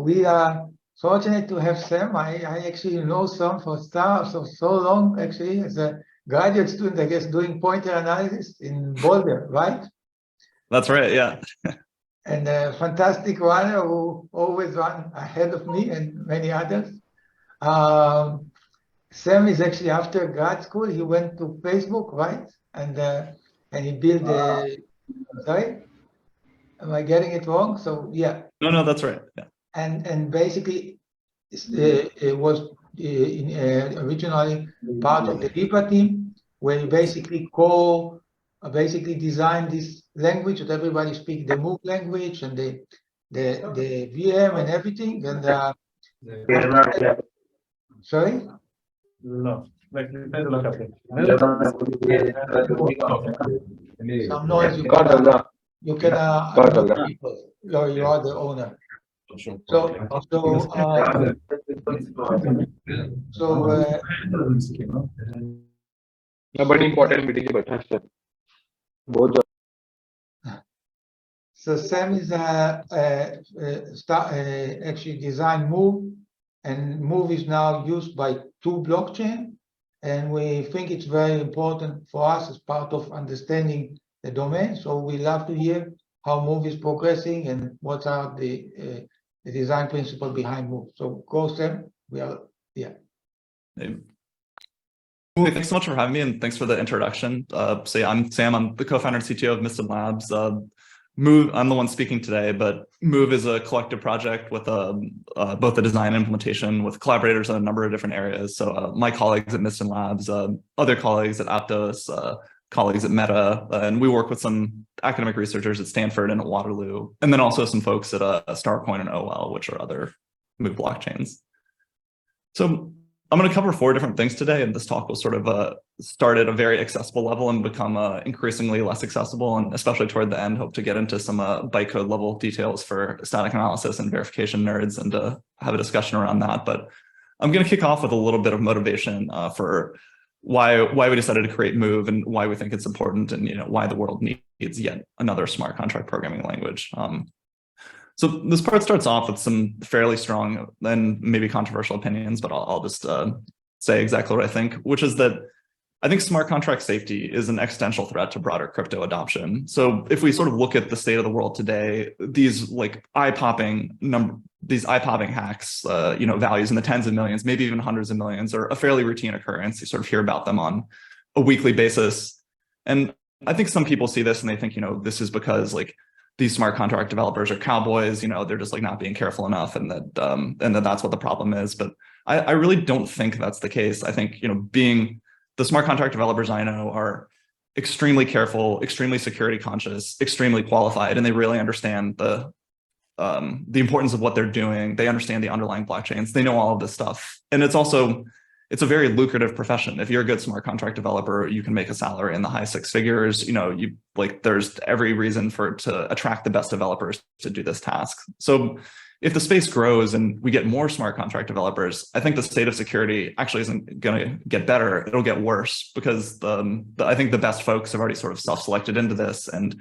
We are fortunate to have Sam. I actually know Sam for so long, actually, as a graduate student, I guess, doing pointer analysis in Boulder, right? That's right, yeah. And a fantastic runner who always ran ahead of me and many others. Sam is actually, after grad school, he went to Facebook, right? And he built sorry? Am I getting it wrong? So, yeah. No, that's right, yeah. And basically, it was originally part of the Libra team, where you basically basically designed this language that everybody speaks, the Move language and the VM and everything. And sorry? No. Some noise you can people. You are the owner. बड़ी important meeting में बैठा है बहुत So Sam is actually designed Move, and Move is now used by 2 blockchain, and we think it's very important for us as part of understanding the domain. So we love to hear how Move is progressing and what are the design principle behind Move. So go, Sam. We are here. Hey, thanks so much for having me, and thanks for the introduction. So yeah, I'm Sam. I'm the co-founder and CTO of Mistin Labs. Move, I'm the one speaking today, but Move is a collective project with both the design and implementation with collaborators in a number of different areas. So my colleagues at Mistin Labs, other colleagues at Aptos, colleagues at Meta, and we work with some academic researchers at Stanford and at Waterloo, and then also some folks at Starcoin and OL, which are other Move blockchains. So I'm going to cover 4 different things today, and this talk will sort of start at a very accessible level and become increasingly less accessible, and especially toward the end, hope to get into some bytecode level details for static analysis and verification nerds and have a discussion around that. But I'm going to kick off with a little bit of motivation for why we decided to create Move and why we think it's important, and why the world needs yet another smart contract programming language. So this part starts off with some fairly strong and maybe controversial opinions, but I'll just say exactly what I think, which is that I think smart contract safety is an existential threat to broader crypto adoption. So if we sort of look at the state of the world today, these eye-popping hacks, values in the tens of millions, maybe even hundreds of millions, are a fairly routine occurrence. You sort of hear about them on a weekly basis. And I think some people see this and they think, this is because these smart contract developers are cowboys, they're just not being careful enough, and that that's what the problem is. But I really don't think that's the case. I think, being the smart contract developers I know are extremely careful, extremely security conscious, extremely qualified, and they really understand the importance of what they're doing. They understand the underlying blockchains. They know all of this stuff. And it's a very lucrative profession. If you're a good smart contract developer, you can make a salary in the high 6 figures. There's every reason to attract the best developers to do this task. So if the space grows and we get more smart contract developers, I think the state of security actually isn't going to get better. It'll get worse, because I think the best folks have already sort of self-selected into this. And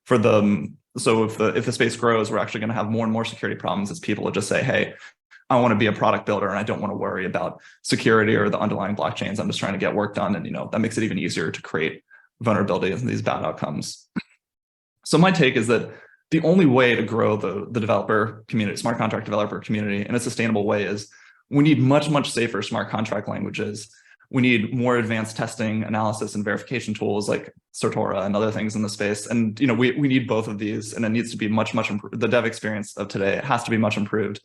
so if the space grows, we're actually going to have more and more security problems as people will just say, hey, I want to be a product builder and I don't want to worry about security or the underlying blockchains. I'm just trying to get work done. And, that makes it even easier to create vulnerabilities and these bad outcomes. So my take is that the only way to grow the developer community, smart contract developer community, in a sustainable way is we need much, much safer smart contract languages. We need more advanced testing, analysis, and verification tools like Certora and other things in the space. And, we need both of these, and it needs to be much, much improved. The dev experience of today has to be much improved.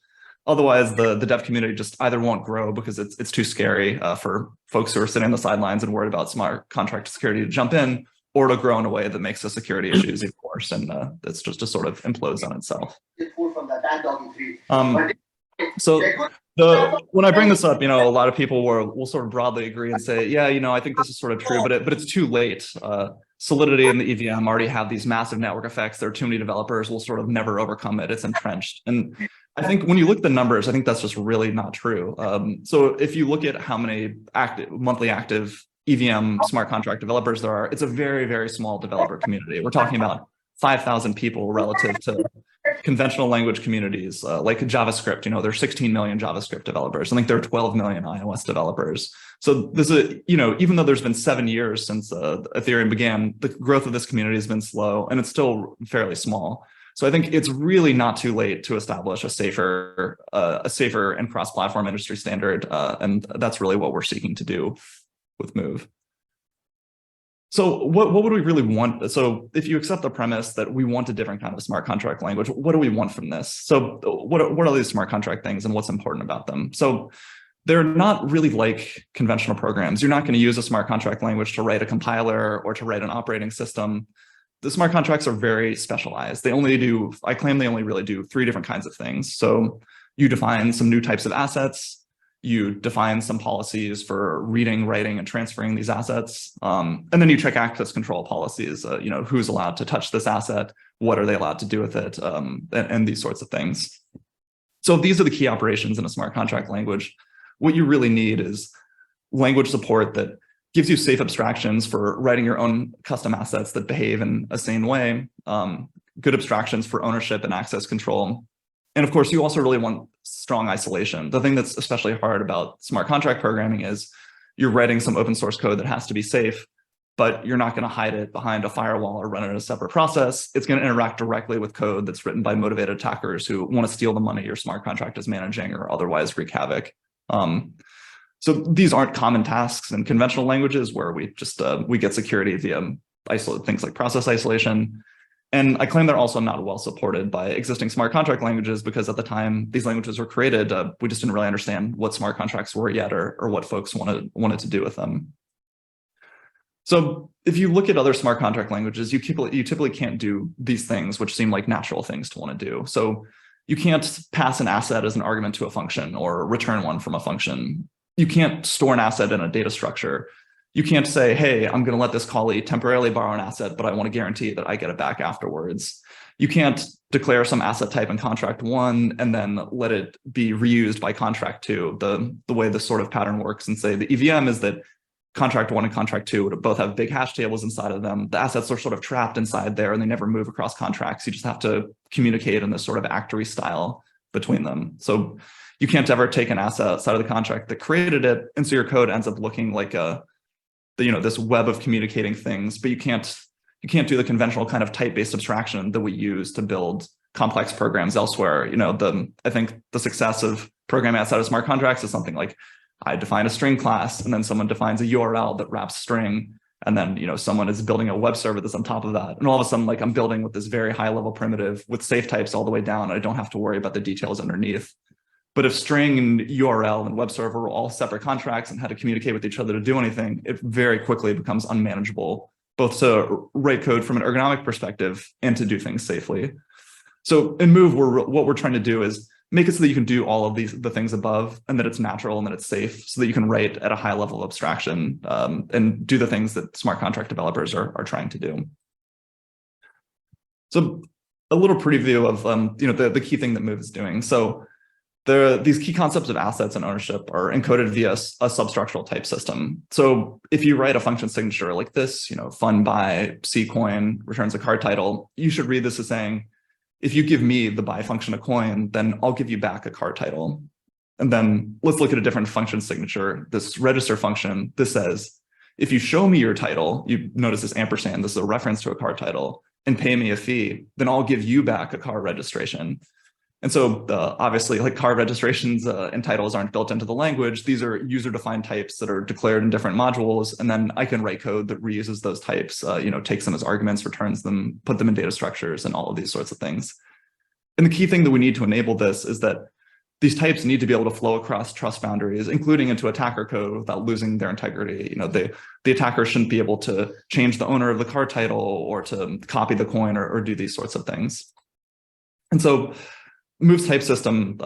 Otherwise, the dev community just either won't grow because it's too scary for folks who are sitting on the sidelines and worried about smart contract security to jump in, or it'll grow in a way that makes the security issues even worse, and it's just sort of implodes on itself. So when I bring this up, a lot of people will sort of broadly agree and say, yeah, I think this is sort of true, but it's too late. Solidity and the EVM already have these massive network effects. There are too many developers. We'll sort of never overcome it. It's entrenched. And I think when you look at the numbers, I think that's just really not true. So if you look at how many monthly active EVM smart contract developers there are, it's a very, very small developer community. We're talking about 5,000 people relative to conventional language communities like JavaScript. There's 16 million JavaScript developers. I think there are 12 million iOS developers. So this is, even though there's been 7 years since Ethereum began, the growth of this community has been slow, and it's still fairly small. So I think it's really not too late to establish a safer and cross-platform industry standard, and that's really what we're seeking to do with Move. So what would we really want? So if you accept the premise that we want a different kind of smart contract language, what do we want from this? So what are these smart contract things, and what's important about them? So they're not really like conventional programs. You're not going to use a smart contract language to write a compiler or to write an operating system. The smart contracts are very specialized. I claim they only really do 3 different kinds of things. So you define some new types of assets, you define some policies for reading, writing, and transferring these assets, and then you check access control policies, who's allowed to touch this asset, what are they allowed to do with it, and these sorts of things. So these are the key operations in a smart contract language. What you really need is language support that gives you safe abstractions for writing your own custom assets that behave in a sane way, good abstractions for ownership and access control. And of course, you also really want strong isolation. The thing that's especially hard about smart contract programming is you're writing some open source code that has to be safe, but you're not going to hide it behind a firewall or run it in a separate process. It's going to interact directly with code that's written by motivated attackers who want to steal the money your smart contract is managing or otherwise wreak havoc. So these aren't common tasks in conventional languages where we just we get security via things like process isolation. And I claim they're also not well supported by existing smart contract languages because at the time these languages were created, we just didn't really understand what smart contracts were yet or what folks wanted to do with them. So if you look at other smart contract languages, you typically can't do these things, which seem like natural things to want to do. So you can't pass an asset as an argument to a function or return one from a function. You can't store an asset in a data structure. You can't say, hey, I'm going to let this callee temporarily borrow an asset, but I want to guarantee that I get it back afterwards. You can't declare some asset type in contract 1 and then let it be reused by contract 2. The way this sort of pattern works and say the EVM is that contract 1 and contract 2 would both have big hash tables inside of them. The assets are sort of trapped inside there and they never move across contracts. You just have to communicate in this sort of actory style between them. So you can't ever take an asset outside of the contract that created it, and so your code ends up looking like this web of communicating things. But you can't do the conventional kind of type-based abstraction that we use to build complex programs elsewhere. I think the success of programming outside of smart contracts is something like I define a string class, and then someone defines a URL that wraps string, and then someone is building a web server that's on top of that, and all of a sudden, like I'm building with this very high-level primitive with safe types all the way down. I don't have to worry about the details underneath. But if string and URL and web server were all separate contracts and had to communicate with each other to do anything, it very quickly becomes unmanageable, both to write code from an ergonomic perspective and to do things safely. So in Move, what we're trying to do is make it so that you can do all of the things above, and that it's natural and that it's safe, so that you can write at a high level of abstraction and do the things that smart contract developers are trying to do. So a little preview of the key thing that Move is doing. So these key concepts of assets and ownership are encoded via a substructural type system. So if you write a function signature like this, fun by C coin returns a card title, you should read this as saying, if you give me the buy function a coin, then I'll give you back a card title. And then let's look at a different function signature. This register function, this says, if you show me your title, you notice this ampersand, this is a reference to a card title, and pay me a fee, then I'll give you back a card registration. And so obviously, like card registrations and titles aren't built into the language. These are user-defined types that are declared in different modules. And then I can write code that reuses those types, takes them as arguments, returns them, put them in data structures, and all of these sorts of things. And the key thing that we need to enable this is that these types need to be able to flow across trust boundaries, including into attacker code without losing their integrity. The attacker shouldn't be able to change the owner of the card title or to copy the coin or do these sorts of things. And so Move's type system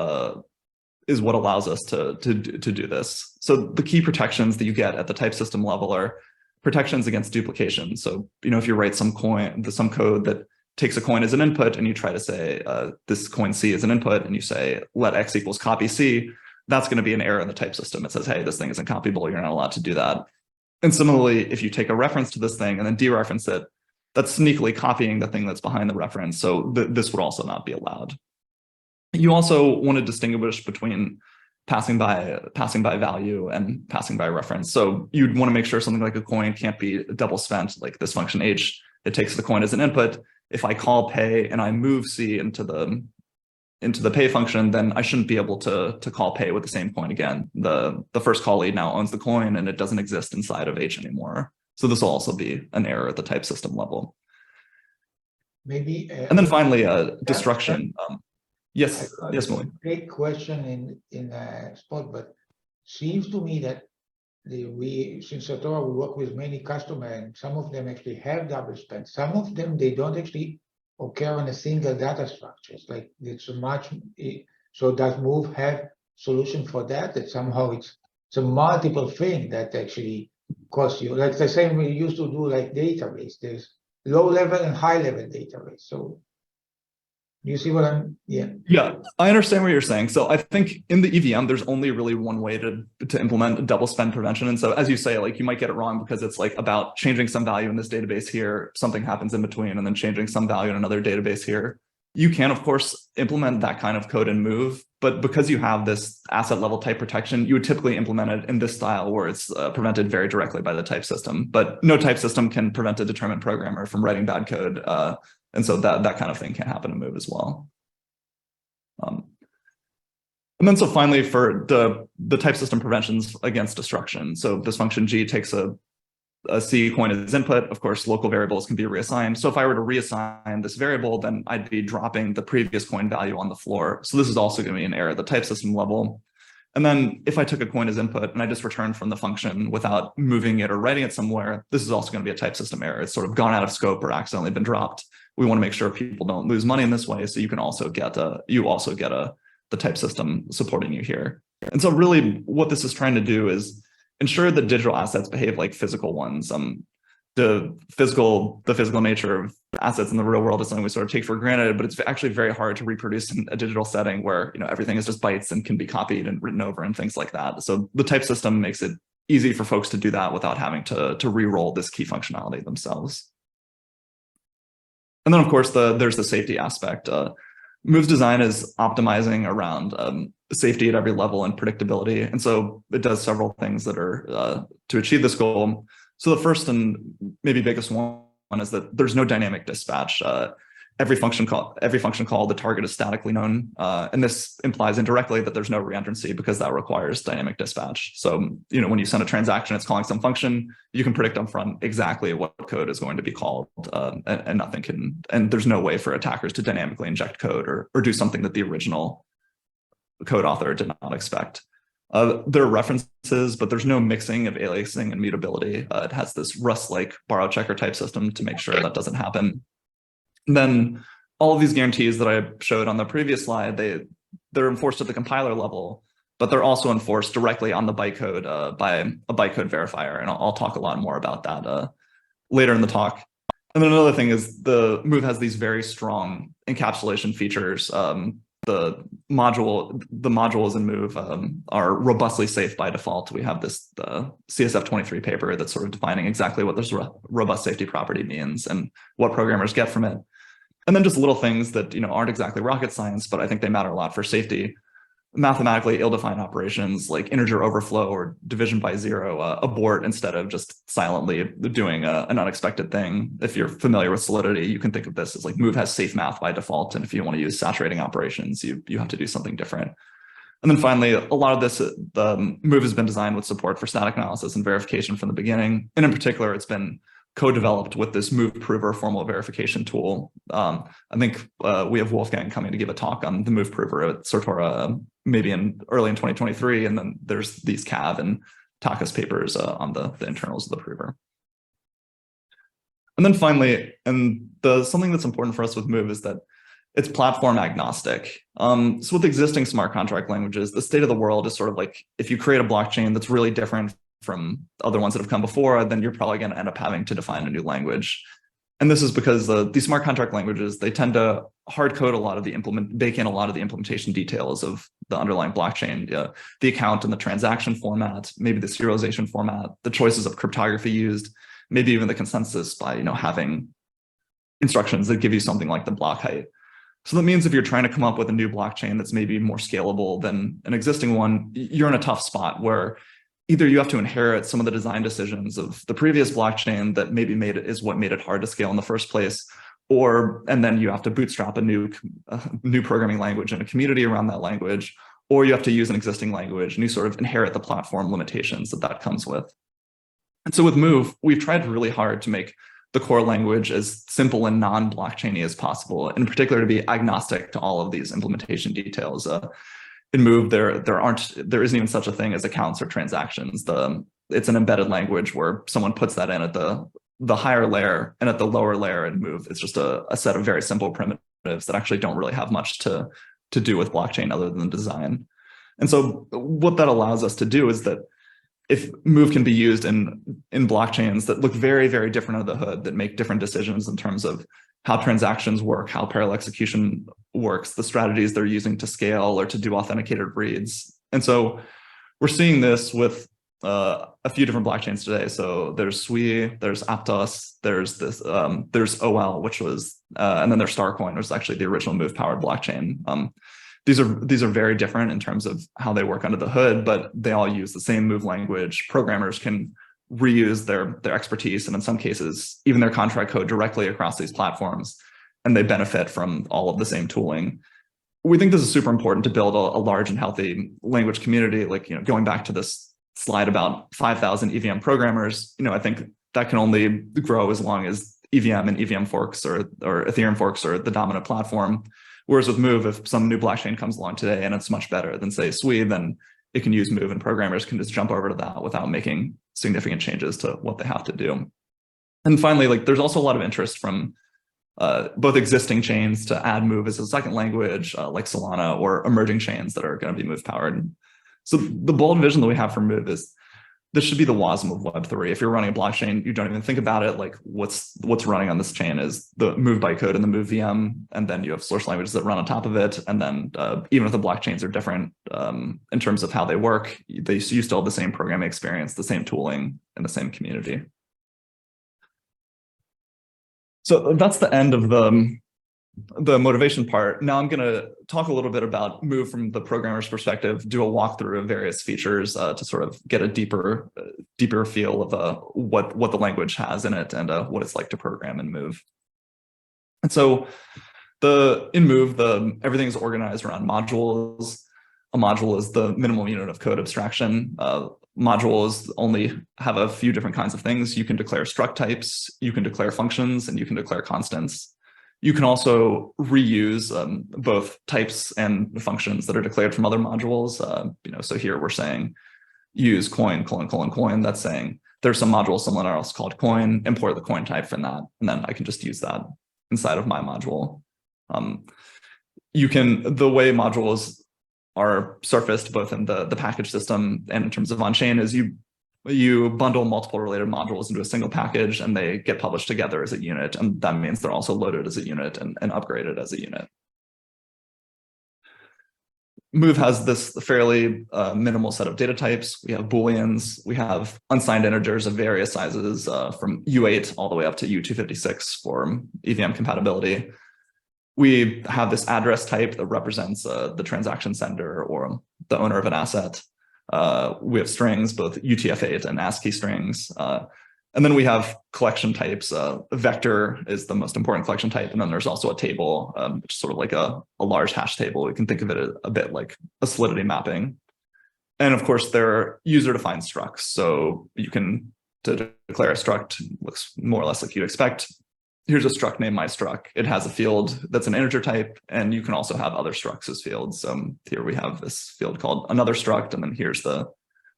is what allows us to do this. So the key protections that you get at the type system level are protections against duplication. So if you write some code that takes a coin as an input and you try to say this coin C is an input and you say let X equals copy C, that's going to be an error in the type system. It says, hey, this thing isn't copyable. You're not allowed to do that. And similarly, if you take a reference to this thing and then dereference it, that's sneakily copying the thing that's behind the reference. So this would also not be allowed. You also want to distinguish between passing by value and passing by reference. So you'd want to make sure something like a coin can't be double spent, like this function h. It takes the coin as an input. If I call pay and I move c into the pay function, then I shouldn't be able to call pay with the same coin again. The first callee now owns the coin and it doesn't exist inside of h anymore. So this will also be an error at the type system level. Maybe. And then finally, destruction. Yes, Molly. Great question in Spot, but seems to me that since Satora, we work with many customers, and some of them actually have double spend. Some of them, they don't actually occur in a single data structure. It's like it's so does Move have solution for that? That somehow it's a multiple thing that actually costs you, like the same we used to do like database. There's low level and high level database. So you see what Yeah, I understand what you're saying. So I think in the EVM, there's only really one way to implement double spend prevention. And so as you say, like you might get it wrong because it's like about changing some value in this database here, something happens in between, and then changing some value in another database here. You can, of course, implement that kind of code in Move, but because you have this asset level type protection, you would typically implement it in this style where it's prevented very directly by the type system. But no type system can prevent a determined programmer from writing bad code. And so that kind of thing can happen in Move as well. And then so finally for the type system preventions against destruction. So this function G takes a C coin as input. Of course, local variables can be reassigned. So if I were to reassign this variable, then I'd be dropping the previous coin value on the floor. So this is also going to be an error at the type system level. And then if I took a coin as input and I just returned from the function without moving it or writing it somewhere, this is also going to be a type system error. It's sort of gone out of scope or accidentally been dropped. We want to make sure people don't lose money in this way. So you can also get the type system supporting you here. And so really what this is trying to do is ensure that digital assets behave like physical ones. The physical nature of assets in the real world is something we sort of take for granted, but it's actually very hard to reproduce in a digital setting where everything is just bytes and can be copied and written over and things like that. So the type system makes it easy for folks to do that without having to re-roll this key functionality themselves. And then, of course, there's the safety aspect. Move's design is optimizing around safety at every level and predictability. And so it does several things that are to achieve this goal. So the first and maybe biggest one is that there's no dynamic dispatch. Every function call, the target is statically known. And this implies indirectly that there's no reentrancy because that requires dynamic dispatch. So, when you send a transaction, it's calling some function, you can predict upfront exactly what code is going to be called, and nothing can, and there's no way for attackers to dynamically inject code or do something that the original code author did not expect. There are references, but there's no mixing of aliasing and mutability. It has this Rust-like borrow checker type system to make sure that doesn't happen. And then all of these guarantees that I showed on the previous slide, they're enforced at the compiler level, but they're also enforced directly on the bytecode by a bytecode verifier. And I'll talk a lot more about that later in the talk. And then another thing is the Move has these very strong encapsulation features. The modules in Move are robustly safe by default. We have this CSF23 paper that's sort of defining exactly what this robust safety property means and what programmers get from it. And then just little things that aren't exactly rocket science, but I think they matter a lot for safety. Mathematically ill-defined operations like integer overflow or division by zero abort instead of just silently doing an unexpected thing. If you're familiar with Solidity, you can think of this as like Move has safe math by default. And if you want to use saturating operations, you have to do something different. And then finally, a lot of this, the Move has been designed with support for static analysis and verification from the beginning. And in particular, it's been co-developed with this Move Prover formal verification tool. I think we have Wolfgang coming to give a talk on the Move Prover at Satora, maybe early in 2023. And then there's these Cav and Taka's papers on the internals of the Prover. And then finally, and something that's important for us with Move is that it's platform agnostic. So with existing smart contract languages, the state of the world is sort of like, if you create a blockchain that's really different from other ones that have come before, then you're probably going to end up having to define a new language. And this is because these smart contract languages, they tend to hard code bake in a lot of the implementation details of the underlying blockchain, the account and the transaction format, maybe the serialization format, the choices of cryptography used, maybe even the consensus by having instructions that give you something like the block height. So that means if you're trying to come up with a new blockchain that's maybe more scalable than an existing one, you're in a tough spot where either you have to inherit some of the design decisions of the previous blockchain that maybe is what made it hard to scale in the first place, and then you have to bootstrap a new programming language and a community around that language, or you have to use an existing language and you sort of inherit the platform limitations that comes with. And so with Move, we've tried really hard to make the core language as simple and non-blockchainy as possible, in particular to be agnostic to all of these implementation details. In Move, there isn't even such a thing as accounts or transactions. It's an embedded language where someone puts that in at the higher layer, and at the lower layer in Move, it's just a set of very simple primitives that actually don't really have much to do with blockchain other than design. And so what that allows us to do is that if Move can be used in blockchains that look very, very different under the hood, that make different decisions in terms of how transactions work, how parallel execution works, the strategies they're using to scale or to do authenticated reads. And so we're seeing this with a few different blockchains today. So there's Sui, there's Aptos, there's OL, which was, and then there's Starcoin, which is actually the original Move powered blockchain. These are very different in terms of how they work under the hood, but they all use the same Move language. Programmers can reuse their expertise, and in some cases, even their contract code directly across these platforms, and they benefit from all of the same tooling. We think this is super important to build a large and healthy language community. Like, going back to this slide about 5,000 EVM programmers, I think that can only grow as long as EVM and EVM forks or Ethereum forks are the dominant platform. Whereas with Move, if some new blockchain comes along today and it's much better than, say, Sui, then it can use Move, and programmers can just jump over to that without making significant changes to what they have to do. And finally, there's also a lot of interest from both existing chains to add Move as a second language, like Solana, or emerging chains that are going to be Move powered. So the bold vision that we have for Move is this should be the WASM of Web3. If you're running a blockchain, you don't even think about it. Like what's running on this chain is the Move bytecode and the Move VM, and then you have source languages that run on top of it. And then even if the blockchains are different in terms of how they work, you still have the same programming experience, the same tooling, and the same community. So that's the end of the motivation part. Now I'm going to talk a little bit about Move from the programmer's perspective, do a walkthrough of various features to sort of get a deeper feel of what the language has in it and what it's like to program in Move. And so in Move, everything is organized around modules. A module is the minimal unit of code abstraction. Modules only have a few different kinds of things. You can declare struct types, you can declare functions, and you can declare constants. You can also reuse both types and functions that are declared from other modules. So here we're saying use coin, : : coin. That's saying there's some module somewhere else called coin, import the coin type from that, and then I can just use that inside of my module. The way modules are surfaced both in the package system and in terms of on-chain is you bundle multiple related modules into a single package, and they get published together as a unit. And that means they're also loaded as a unit and upgraded as a unit. Move has this fairly minimal set of data types. We have Booleans, we have unsigned integers of various sizes from U8 all the way up to U256 for EVM compatibility. We have this address type that represents the transaction sender or the owner of an asset. We have strings, both UTF-8 and ASCII strings. And then we have collection types. Vector is the most important collection type. And then there's also a table, which is sort of like a large hash table. You can think of it a bit like a solidity mapping. And of course, there are user-defined structs. So to declare a struct, looks more or less like you'd expect. Here's a struct named myStruct. It has a field that's an integer type, and you can also have other structs as fields. Here we have this field called another struct, and then here's the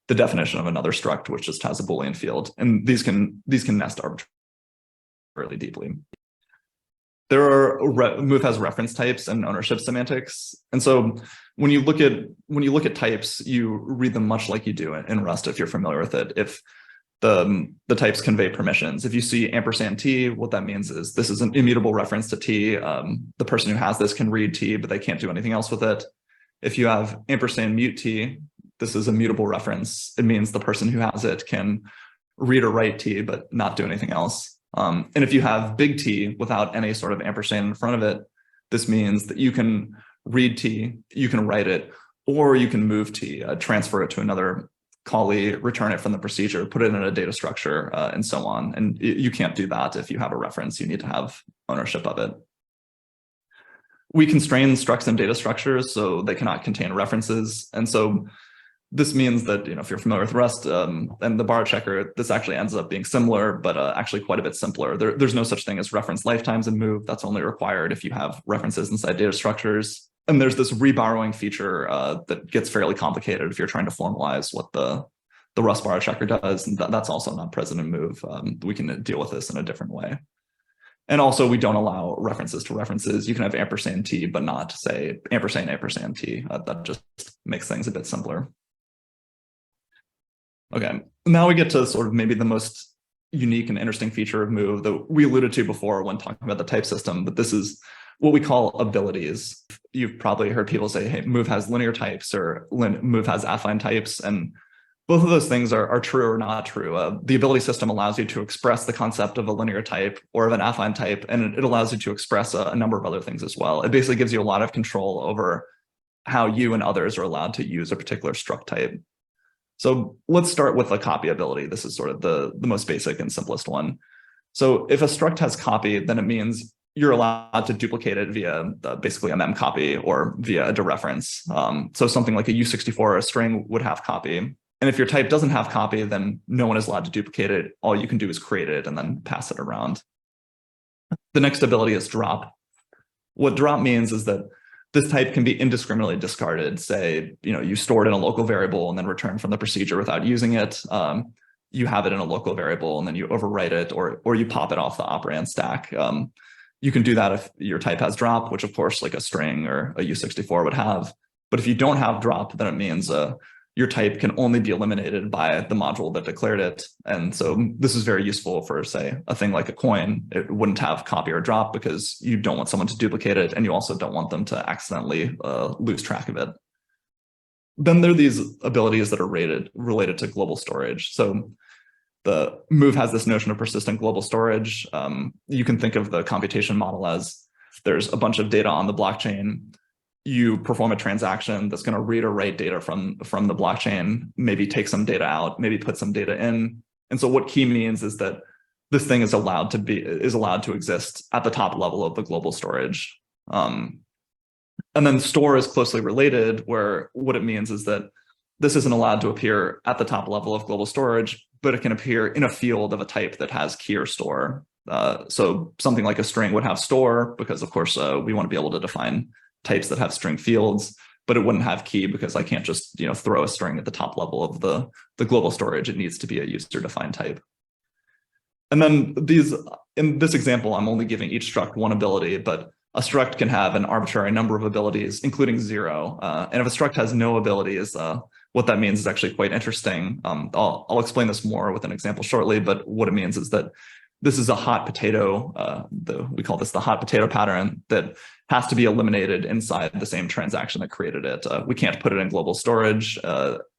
definition of another struct, which just has a Boolean field. And these can nest arbitrarily deeply. Move has reference types and ownership semantics. And so when you look at types, you read them much like you do in Rust if you're familiar with it. If the types convey permissions. If you see &t, what that means is this is an immutable reference to t. The person who has this can read t, but they can't do anything else with it. If you have &mute t, this is a mutable reference. It means the person who has it can read or write t, but not do anything else. And if you have big T without any sort of ampersand in front of it, this means that you can read T, you can write it, or you can move T, transfer it to another callee, return it from the procedure, put it in a data structure, and so on. And you can't do that if you have a reference. You need to have ownership of it. We constrain structs and data structures so they cannot contain references. And so this means that, if you're familiar with Rust and the borrow checker, this actually ends up being similar, but actually quite a bit simpler. There's no such thing as reference lifetimes in Move. That's only required if you have references inside data structures. And there's this reborrowing feature that gets fairly complicated if you're trying to formalize what the Rust borrow checker does. And that's also not present in Move. We can deal with this in a different way. And also, we don't allow references to references. You can have ampersand T, but not, say, ampersand T. That just makes things a bit simpler. Okay, now we get to sort of maybe the most unique and interesting feature of Move that we alluded to before when talking about the type system, but this is what we call abilities. You've probably heard people say, hey, Move has linear types or Move has affine types, and both of those things are true or not true. The ability system allows you to express the concept of a linear type or of an affine type, and it allows you to express a number of other things as well. It basically gives you a lot of control over how you and others are allowed to use a particular struct type. So let's start with a copy ability. This is sort of the most basic and simplest one. So if a struct has copy, then it means you're allowed to duplicate it via basically a mem copy or via a dereference. So something like a U64 or a string would have copy. And if your type doesn't have copy, then no one is allowed to duplicate it. All you can do is create it and then pass it around. The next ability is drop. What drop means is that this type can be indiscriminately discarded. Say, you store it in a local variable and then return from the procedure without using it. You have it in a local variable and then you overwrite it, or you pop it off the operand stack. You can do that if your type has drop, which of course like a string or a U64 would have. But if you don't have drop, then it means your type can only be eliminated by the module that declared it. And so this is very useful for, say, a thing like a coin. It wouldn't have copy or drop because you don't want someone to duplicate it, and you also don't want them to accidentally lose track of it. Then there are these abilities that are related to global storage. So the Move has this notion of persistent global storage. You can think of the computation model as there's a bunch of data on the blockchain. You perform a transaction that's going to read or write data from the blockchain, maybe take some data out, maybe put some data in. And so what key means is that this thing is allowed to exist at the top level of the global storage. And then store is closely related, where what it means is that this isn't allowed to appear at the top level of global storage, but it can appear in a field of a type that has key or store. So something like a string would have store because, of course, we want to be able to define types that have string fields, but it wouldn't have key because I can't just throw a string at the top level of the global storage. It needs to be a user-defined type. And then in this example, I'm only giving each struct one ability, but a struct can have an arbitrary number of abilities, including 0. And if a struct has no abilities, what that means is actually quite interesting. I'll explain this more with an example shortly, but what it means is that this is a hot potato. We call this the hot potato pattern that has to be eliminated inside the same transaction that created it. We can't put it in global storage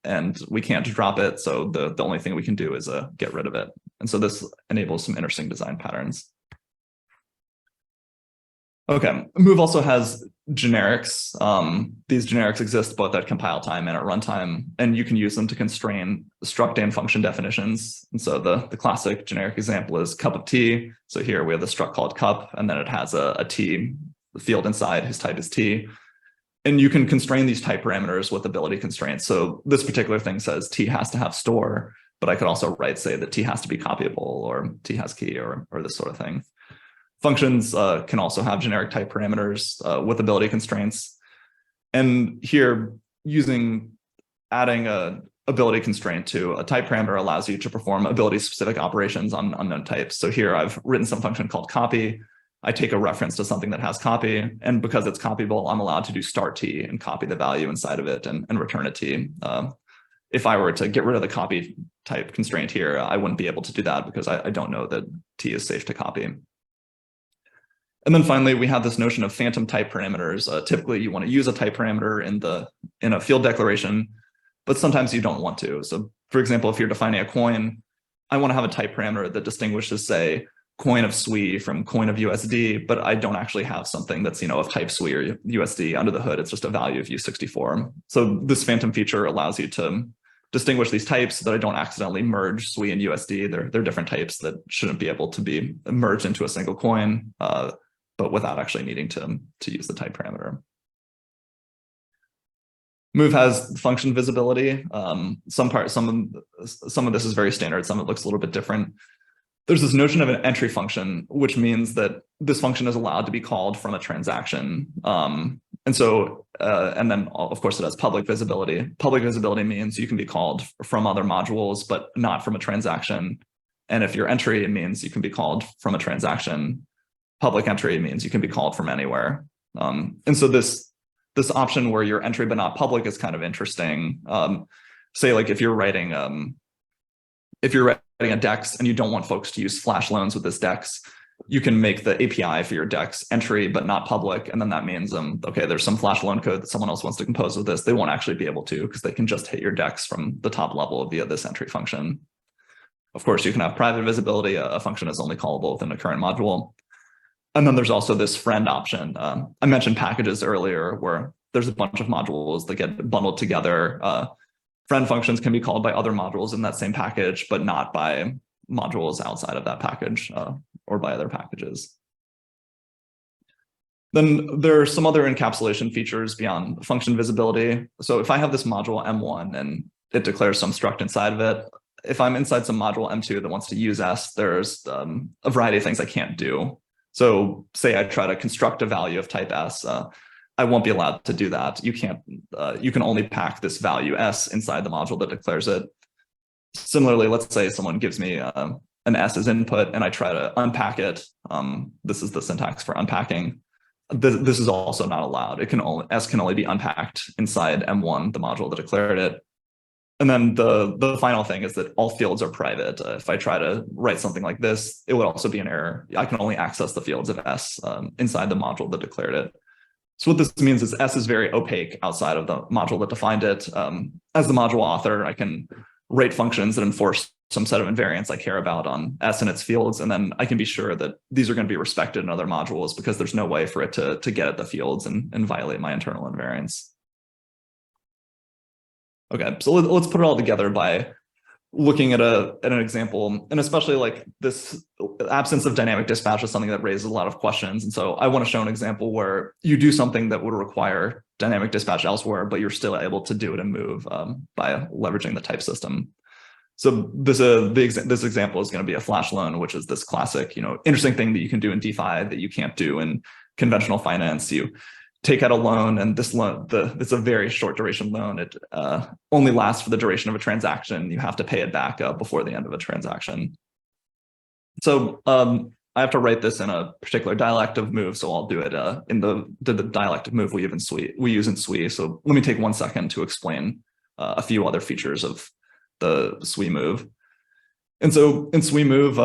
and we can't drop it. So the only thing we can do is get rid of it. And so this enables some interesting design patterns. Okay, Move also has generics. These generics exist both at compile time and at runtime, and you can use them to constrain struct and function definitions. And so the classic generic example is cup of tea. So here we have the struct called cup, and then it has a t field inside whose type is t. And you can constrain these type parameters with ability constraints. So this particular thing says t has to have store, but I could also write, say, that t has to be copyable or t has key or this sort of thing. Functions can also have generic type parameters with ability constraints. And here, adding a ability constraint to a type parameter allows you to perform ability-specific operations on unknown types. So here I've written some function called copy. I take a reference to something that has copy, and because it's copyable, I'm allowed to do start t and copy the value inside of it and return a t. If I were to get rid of the copy type constraint here, I wouldn't be able to do that because I don't know that t is safe to copy. And then finally, we have this notion of phantom type parameters. Typically, you want to use a type parameter in a field declaration, but sometimes you don't want to. So for example, if you're defining a coin, I want to have a type parameter that distinguishes, say, coin of Sui from coin of USD, but I don't actually have something that's, of type Sui or USD under the hood. It's just a value of U64. So this phantom feature allows you to distinguish these types so that I don't accidentally merge Sui and USD. They're different types that shouldn't be able to be merged into a single coin, but without actually needing to use the type parameter. Move has function visibility. Some of this is very standard. Some of it looks a little bit different. There's this notion of an entry function, which means that this function is allowed to be called from a transaction. And then of course it has public visibility. Public visibility means you can be called from other modules, but not from a transaction. And if your entry, it means you can be called from a transaction. Public entry means you can be called from anywhere. And so this option where you're entry but not public is kind of interesting. Say like if you're writing a DEX and you don't want folks to use flash loans with this DEX, you can make the API for your DEX entry but not public, and then that means okay, there's some flash loan code that someone else wants to compose with this. They won't actually be able to because they can just hit your DEX from the top level via this entry function. Of course, you can have private visibility. A function is only callable within the current module. And then there's also this friend option. I mentioned packages earlier where there's a bunch of modules that get bundled together. Friend functions can be called by other modules in that same package, but not by modules outside of that package or by other packages. Then there are some other encapsulation features beyond function visibility. So if I have this module M1 and it declares some struct inside of it, if I'm inside some module M2 that wants to use S, there's a variety of things I can't do. So say I try to construct a value of type S, I won't be allowed to do that. You can't. You can only pack this value S inside the module that declares it. Similarly, let's say someone gives me an S as input and I try to unpack it. This is the syntax for unpacking. This is also not allowed. S can only be unpacked inside M1, the module that declared it. And then the final thing is that all fields are private. If I try to write something like this, it would also be an error. I can only access the fields of S inside the module that declared it. So what this means is S is very opaque outside of the module that defined it. As the module author, I can write functions that enforce some set of invariants I care about on S and its fields, and then I can be sure that these are going to be respected in other modules because there's no way for it to get at the fields and violate my internal invariants. Okay, so let's put it all together by looking at an example, and especially like this absence of dynamic dispatch is something that raises a lot of questions. And so I want to show an example where you do something that would require dynamic dispatch elsewhere, but you're still able to do it in Move by leveraging the type system. So this example is going to be a flash loan, which is this classic, interesting thing that you can do in DeFi that you can't do in conventional finance. You take out a loan, and this loan, it's a very short duration loan. It only lasts for the duration of a transaction. You have to pay it back before the end of a transaction. So I have to write this in a particular dialect of Move, so I'll do it in the dialect of Move we use in Sui. So let me take 1 second to explain a few other features of the Sui Move. And so in Sui Move,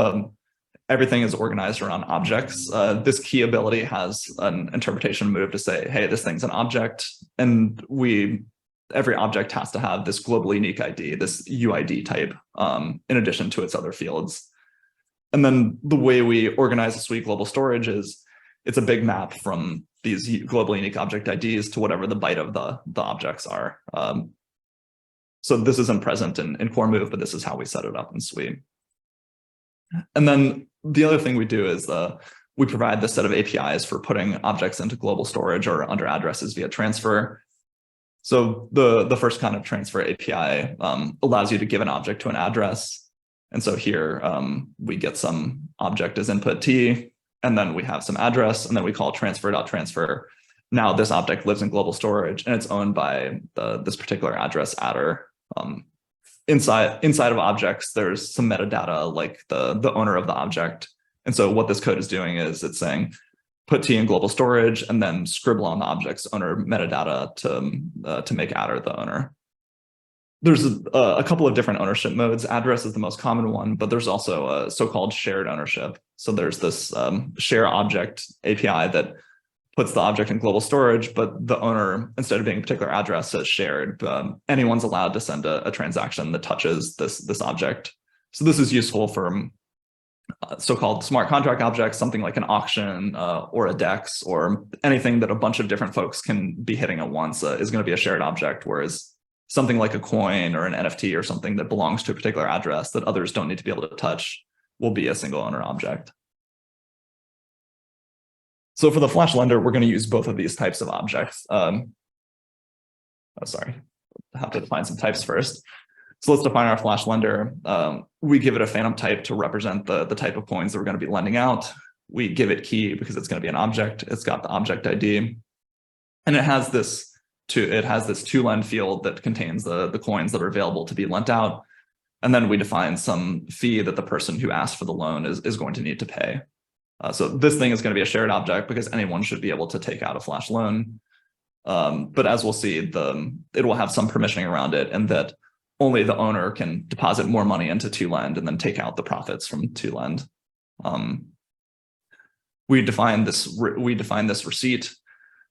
everything is organized around objects. This key ability has an interpretation move to say, hey, this thing's an object. And every object has to have this globally unique ID, this UID type, in addition to its other fields. And then the way we organize the Sui global storage is it's a big map from these globally unique object IDs to whatever the byte of the objects are. So this isn't present in core Move, but this is how we set it up in Sui. And then the other thing we do is we provide this set of APIs for putting objects into global storage or under addresses via transfer. So the first kind of transfer API allows you to give an object to an address. And so here we get some object as input T, and then we have some address, and then we call transfer.transfer. Now this object lives in global storage, and it's owned by this particular address adder. Inside of objects, there's some metadata like the owner of the object. And so what this code is doing is it's saying put T in global storage and then scribble on the object's owner metadata to make adder the owner. There's a couple of different ownership modes. Address is the most common one, but there's also a so-called shared ownership. So there's this share object API that puts the object in global storage, but the owner, instead of being a particular address, says shared. Anyone's allowed to send a transaction that touches this object. So this is useful for so-called smart contract objects, something like an auction or a DEX or anything that a bunch of different folks can be hitting at once is going to be a shared object, whereas something like a coin or an NFT or something that belongs to a particular address that others don't need to be able to touch will be a single owner object. So for the Flash lender, we're going to use both of these types of objects. Sorry, I have to define some types first. So let's define our Flash lender. We give it a phantom type to represent the type of coins that we're going to be lending out. We give it key because it's going to be an object. It's got the object ID, and it has this to-lend field that contains the coins that are available to be lent out. And then we define some fee that the person who asked for the loan is going to need to pay. So this thing is going to be a shared object because anyone should be able to take out a Flash loan. But as we'll see, it will have some permissioning around it, and that only the owner can deposit more money into to-lend and then take out the profits from to-lend. We define this receipt.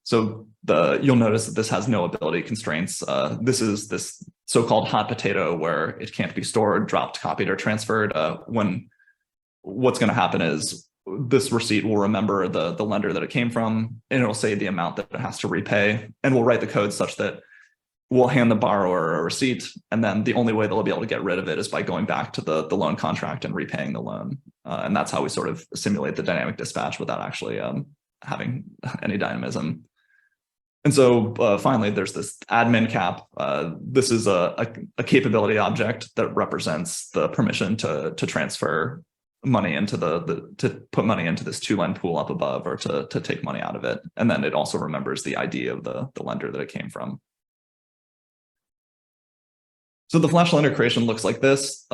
So you'll notice that this has no ability constraints. This is this so-called hot potato where it can't be stored, dropped, copied, or transferred. When what's going to happen is this receipt will remember the lender that it came from, and it'll say the amount that it has to repay, and we'll write the code such that we'll hand the borrower a receipt, and then the only way they'll be able to get rid of it is by going back to the loan contract and repaying the loan. And that's how we sort of simulate the dynamic dispatch without actually having any dynamism. And so finally, there's this admin cap. This is a capability object that represents the permission to transfer money into to put money into this to-lend pool up above, or to take money out of it. And then it also remembers the ID of the lender that it came from. So the Flash lender creation looks like this.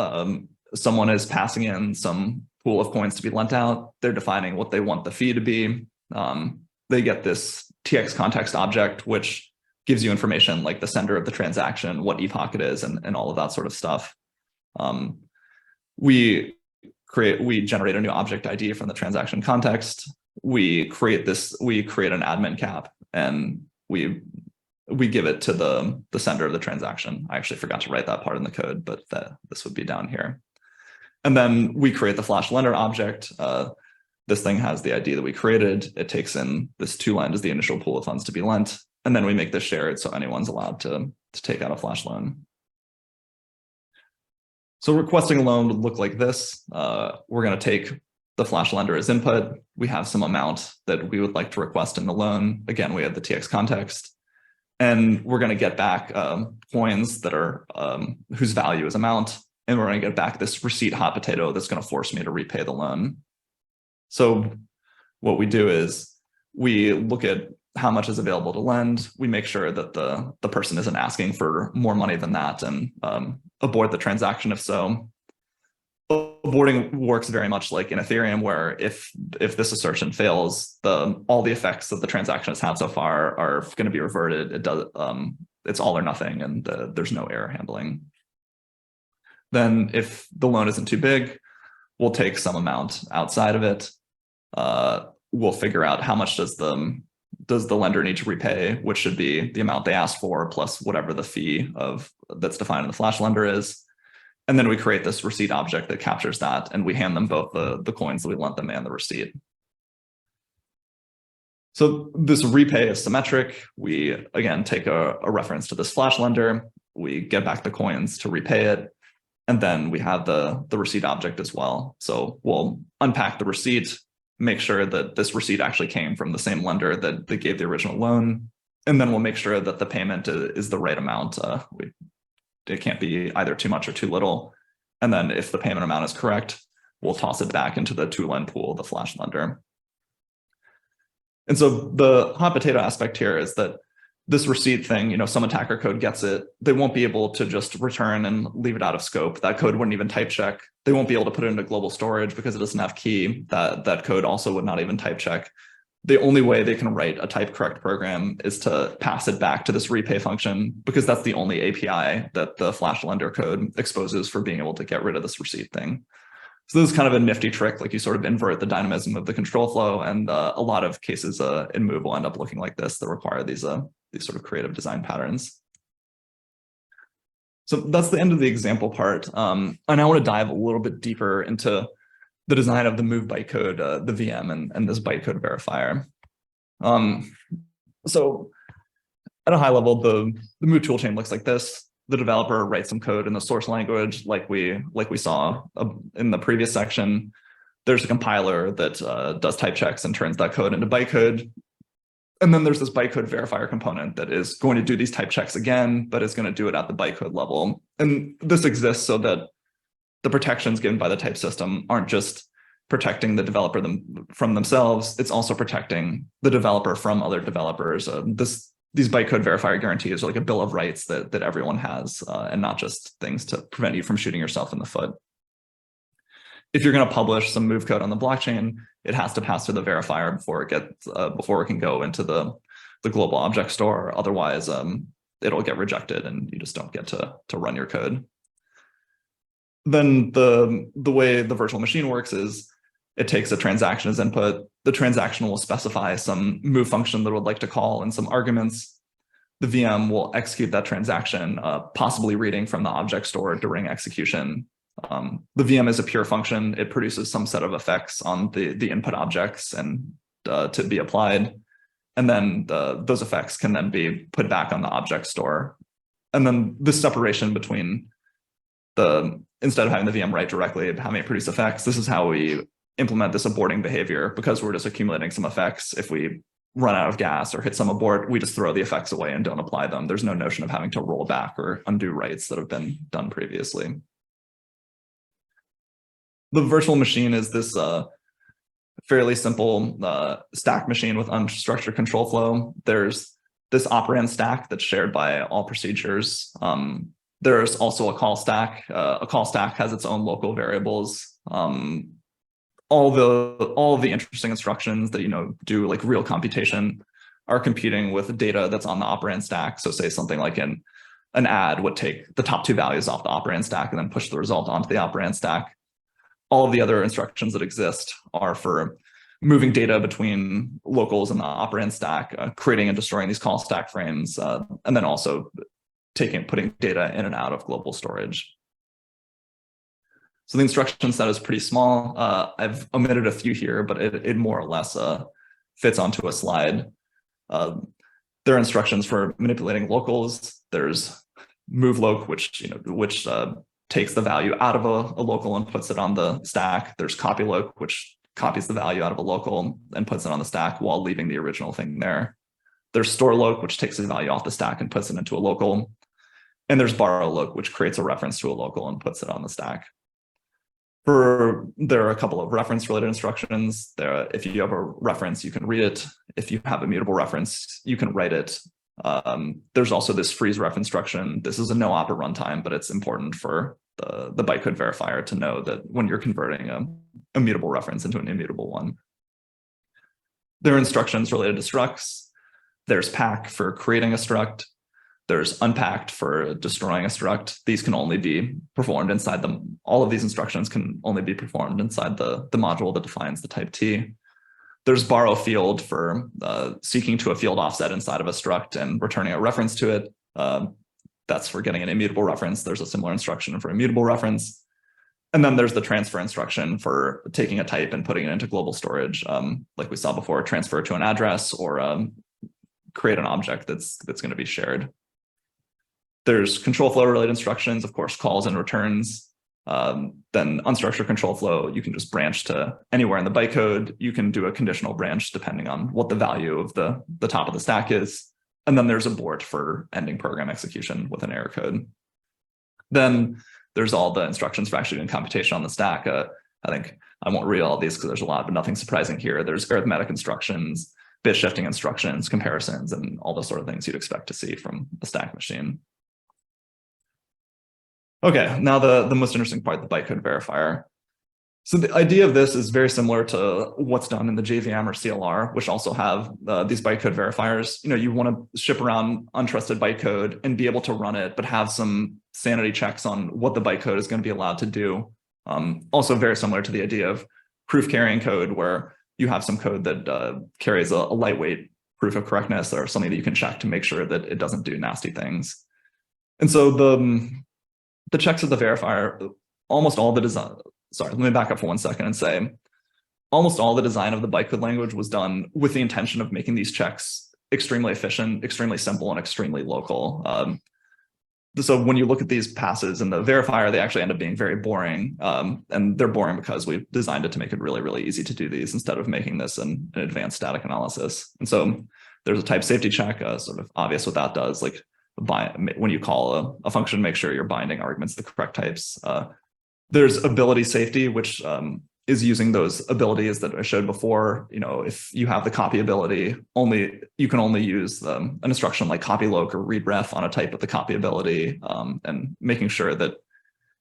Someone is passing in some pool of coins to be lent out. They're defining what they want the fee to be. They get this TX context object, which gives you information like the sender of the transaction, what epoch it is, and all of that sort of stuff. We generate a new object ID from the transaction context. We create an admin cap, and we give it to the sender of the transaction. I actually forgot to write that part in the code, but this would be down here. And then we create the Flash lender object. This thing has the ID that we created. It takes in this to-lend as the initial pool of funds to be lent. And then we make this shared so anyone's allowed to take out a Flash loan. So requesting a loan would look like this. We're going to take the Flash lender as input. We have some amount that we would like to request in the loan. Again, we have the TX context. And we're going to get back coins that are whose value is amount. And we're going to get back this receipt hot potato that's going to force me to repay the loan. So what we do is we look at how much is available to lend. We make sure that the person isn't asking for more money than that, and abort the transaction if so. Aborting works very much like in Ethereum, where if this assertion fails, all the effects that the transaction has had so far are going to be reverted. It's all or nothing, and there's no error handling. Then if the loan isn't too big, we'll take some amount outside of it. We'll figure out how much does the lender need to repay, which should be the amount they asked for plus whatever the fee that's defined in the Flash lender is. And then we create this receipt object that captures that, and we hand them both the coins that we lent them and the receipt. So this repay is symmetric. We, again, take a reference to this Flash lender. We get back the coins to repay it. And then we have the receipt object as well. So we'll unpack the receipt, make sure that this receipt actually came from the same lender that gave the original loan. And then we'll make sure that the payment is the right amount. It can't be either too much or too little. And then if the payment amount is correct, we'll toss it back into the to-lend pool of the Flash lender. And so the hot potato aspect here is that this receipt thing, some attacker code gets it. They won't be able to just return and leave it out of scope. That code wouldn't even type check. They won't be able to put it into global storage because it doesn't have key. That code also would not even type check. The only way they can write a type correct program is to pass it back to this repay function, because that's the only API that the Flash lender code exposes for being able to get rid of this receipt thing. So this is kind of a nifty trick, like you sort of invert the dynamism of the control flow, and a lot of cases in Move will end up looking like this that require these sort of creative design patterns. So that's the end of the example part. I now want to dive a little bit deeper into the design of the move bytecode, the VM, and this bytecode verifier. So at a high level, the move toolchain looks like this. The developer writes some code in the source language, like we saw in the previous section. There's a compiler that does type checks and turns that code into bytecode. And then there's this bytecode verifier component that is going to do these type checks again, but is going to do it at the bytecode level. And this exists so that the protections given by the type system aren't just protecting the developer from themselves, it's also protecting the developer from other developers. These bytecode verifier guarantees are like a bill of rights that everyone has, and not just things to prevent you from shooting yourself in the foot. If you're going to publish some move code on the blockchain, it has to pass through the verifier before it can go into the global object store. Otherwise, it'll get rejected and you just don't get to run your code. Then the way the virtual machine works is it takes a transaction as input. The transaction will specify some move function that it would like to call and some arguments. The VM will execute that transaction, possibly reading from the object store during execution. The VM is a pure function. It produces some set of effects on the input objects and to be applied. And then those effects can then be put back on the object store. And then the separation between instead of having the VM write directly, having it produce effects, this is how we implement this aborting behavior. Because we're just accumulating some effects, if we run out of gas or hit some abort, we just throw the effects away and don't apply them. There's no notion of having to roll back or undo writes that have been done previously. The virtual machine is this fairly simple stack machine with unstructured control flow. There's this operand stack that's shared by all procedures. There's also a call stack. A call stack has its own local variables. All of the interesting instructions that do like real computation are competing with data that's on the operand stack. So say something like an add would take the top two values off the operand stack and then push the result onto the operand stack. All of the other instructions that exist are for moving data between locals in the operand stack, creating and destroying these call stack frames, and then also putting data in and out of global storage. So the instruction set is pretty small. I've omitted a few here, but it more or less fits onto a slide. There are instructions for manipulating locals. There's move loc, which takes the value out of a local and puts it on the stack. There's copy loc, which copies the value out of a local and puts it on the stack while leaving the original thing there. There's store loc, which takes the value off the stack and puts it into a local. And there's borrow loc, which creates a reference to a local and puts it on the stack. There are a couple of reference related instructions. If you have a reference, you can read it. If you have a mutable reference, you can write it. There's also this freeze ref instruction. This is a no op at runtime, but it's important for the bytecode verifier to know that when you're converting a mutable reference into an immutable one. There are instructions related to structs. There's pack for creating a struct. There's unpacked for destroying a struct. These can only be performed inside them. All of these instructions can only be performed inside the module that defines the type T. There's borrow field for seeking to a field offset inside of a struct and returning a reference to it. That's for getting an immutable reference. There's a similar instruction for immutable reference. And then there's the transfer instruction for taking a type and putting it into global storage. Like we saw before, transfer to an address or create an object that's going to be shared. There's control flow related instructions, of course, calls and returns. Then unstructured control flow, you can just branch to anywhere in the bytecode. You can do a conditional branch depending on what the value of the top of the stack is. And then there's abort for ending program execution with an error code. Then there's all the instructions for actually doing computation on the stack. I think I won't read all these because there's a lot, but nothing surprising here. There's arithmetic instructions, bit shifting instructions, comparisons, and all the sort of things you'd expect to see from a stack machine. Okay, now the most interesting part, the bytecode verifier. So the idea of this is very similar to what's done in the JVM or CLR, which also have these bytecode verifiers. You want to ship around untrusted bytecode and be able to run it, but have some sanity checks on what the bytecode is going to be allowed to do. Also very similar to the idea of proof carrying code, where you have some code that carries a lightweight proof of correctness or something that you can check to make sure that it doesn't do nasty things. And so the checks of the verifier, almost all the sorry, let me back up for 1 second and say, almost all the design of the bytecode language was done with the intention of making these checks extremely efficient, extremely simple, and extremely local. So when you look at these passes in the verifier, they actually end up being very boring. And they're boring because we've designed it to make it really, really easy to do these instead of making this an advanced static analysis. And so there's a type safety check, sort of obvious what that does. Like when you call a function, make sure you're binding arguments the correct types. There's ability safety, which is using those abilities that I showed before. You know, if you have the copy ability, you can only use an instruction like copy loc or read ref on a type with the copy ability, and making sure that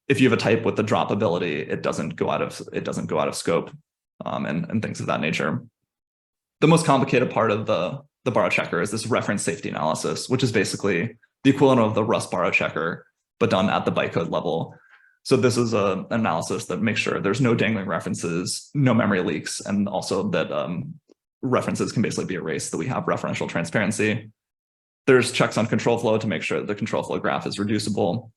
if you have a type with the drop ability, it doesn't go out of scope, and things of that nature. The most complicated part of the borrow checker is this reference safety analysis, which is basically the equivalent of the Rust borrow checker, but done at the bytecode level. So this is an analysis that makes sure there's no dangling references, no memory leaks, and also that references can basically be erased, that we have referential transparency. There's checks on control flow to make sure the control flow graph is reducible.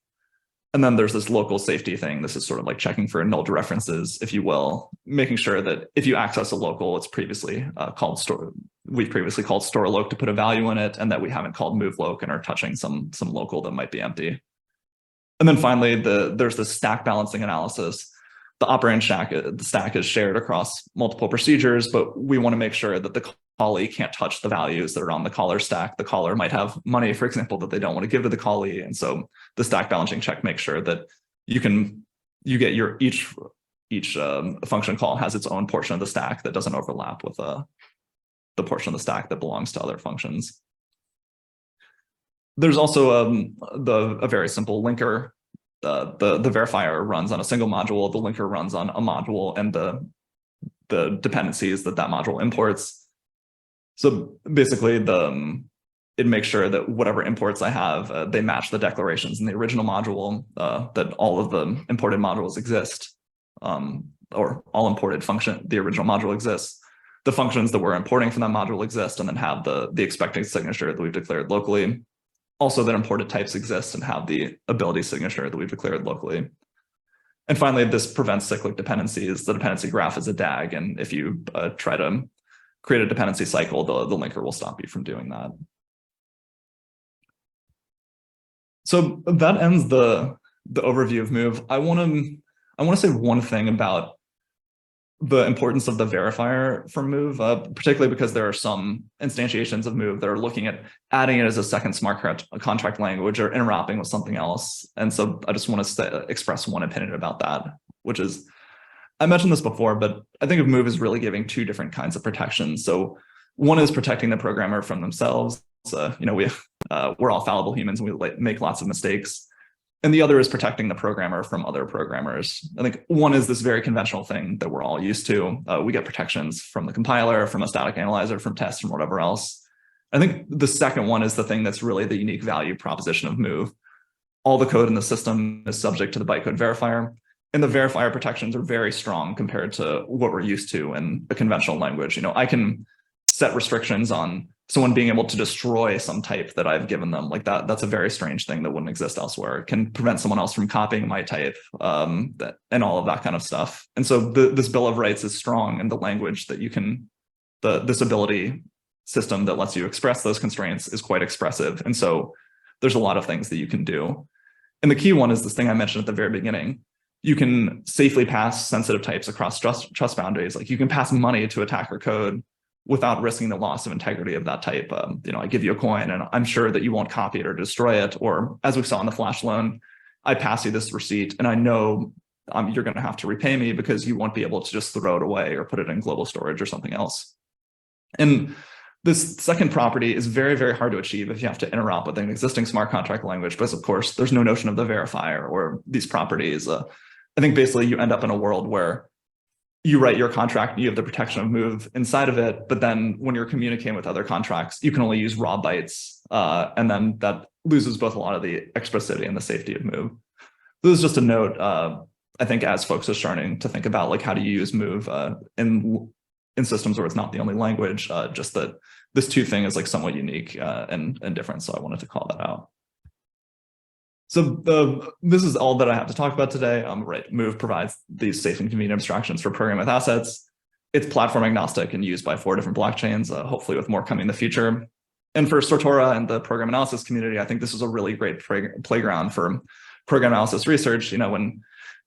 And then there's this local safety thing. This is sort of like checking for null references, if you will, making sure that if you access a local, it's previously called store. We've previously called store loc to put a value in it, and that we haven't called move loc and are touching some local that might be empty. And then finally, there's this stack balancing analysis. The operand stack is shared across multiple procedures, but we want to make sure that the callee can't touch the values that are on the caller stack. The caller might have money, for example, that they don't want to give to the callee. And so the stack balancing check makes sure that you get your each function call has its own portion of the stack that doesn't overlap with the portion of the stack that belongs to other functions. There's also a very simple linker. The verifier runs on a single module. The linker runs on a module and the dependencies that module imports. So basically, it makes sure that whatever imports I have, they match the declarations in the original module, that all of the imported modules exist, or all imported the original module exists. The functions that we're importing from that module exist, and then have the expected signature that we've declared locally. Also, that imported types exist and have the ability signature that we've declared locally. And finally, this prevents cyclic dependencies. The dependency graph is a DAG, and if you try to create a dependency cycle, the linker will stop you from doing that. So that ends the overview of Move. I want to say one thing about the importance of the verifier for Move, particularly because there are some instantiations of Move that are looking at adding it as a second smart contract language or interacting with something else. And so I just want to express one opinion about that, which is, I mentioned this before, but I think of Move as really giving two different kinds of protections. So one is protecting the programmer from themselves. We're all fallible humans and we make lots of mistakes. And the other is protecting the programmer from other programmers. I think one is this very conventional thing that we're all used to. We get protections from the compiler, from a static analyzer, from tests, from whatever else. I think the second one is the thing that's really the unique value proposition of Move. All the code in the system is subject to the bytecode verifier, and the verifier protections are very strong compared to what we're used to in a conventional language. I can set restrictions on someone being able to destroy some type that I've given them. Like that's a very strange thing that wouldn't exist elsewhere. It can prevent someone else from copying my type, and all of that kind of stuff. And so this Bill of Rights is strong in the language that you can, this ability system that lets you express those constraints is quite expressive. And so there's a lot of things that you can do. And the key one is this thing I mentioned at the very beginning. You can safely pass sensitive types across trust boundaries. Like you can pass money to attacker code without risking the loss of integrity of that type. I give you a coin and I'm sure that you won't copy it or destroy it. Or as we saw in the flash loan, I pass you this receipt and I know you're going to have to repay me because you won't be able to just throw it away or put it in global storage or something else. And this second property is very, very hard to achieve if you have to interop with an existing smart contract language, because of course there's no notion of the verifier or these properties. I think basically you end up in a world where you write your contract and you have the protection of Move inside of it, but then when you're communicating with other contracts, you can only use raw bytes, and then that loses both a lot of the expressivity and the safety of Move. This is just a note, I think, as folks are starting to think about like how do you use Move in systems where it's not the only language, just that this two thing is like somewhat unique and different. So I wanted to call that out. So this is all that I have to talk about today. Right, Move provides these safe and convenient abstractions for programming with assets. It's platform agnostic and used by 4 different blockchains, hopefully with more coming in the future. And for Sortora and the program analysis community, I think this is a really great playground for program analysis research. You know, when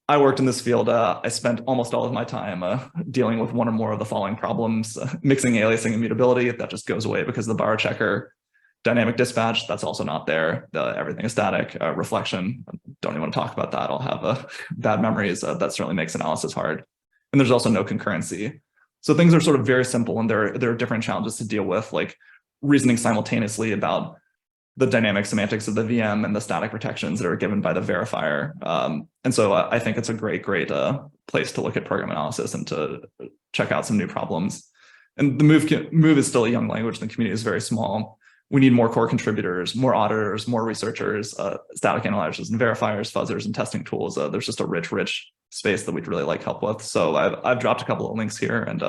I worked in this field, I spent almost all of my time dealing with one or more of the following problems: mixing, aliasing, immutability. That just goes away because of the borrow checker. Dynamic dispatch, that's also not there. Everything is static. Reflection, don't even want to talk about that. I'll have bad memories. That certainly makes analysis hard. And there's also no concurrency. So things are sort of very simple, and there are different challenges to deal with, like reasoning simultaneously about the dynamic semantics of the VM and the static protections that are given by the verifier. And so I think it's a great place to look at program analysis and to check out some new problems. And the Move is still a young language. The community is very small. We need more core contributors, more auditors, more researchers, static analyzers and verifiers, fuzzers, and testing tools. There's just a rich space that we'd really like help with. So I've dropped a couple of links here, and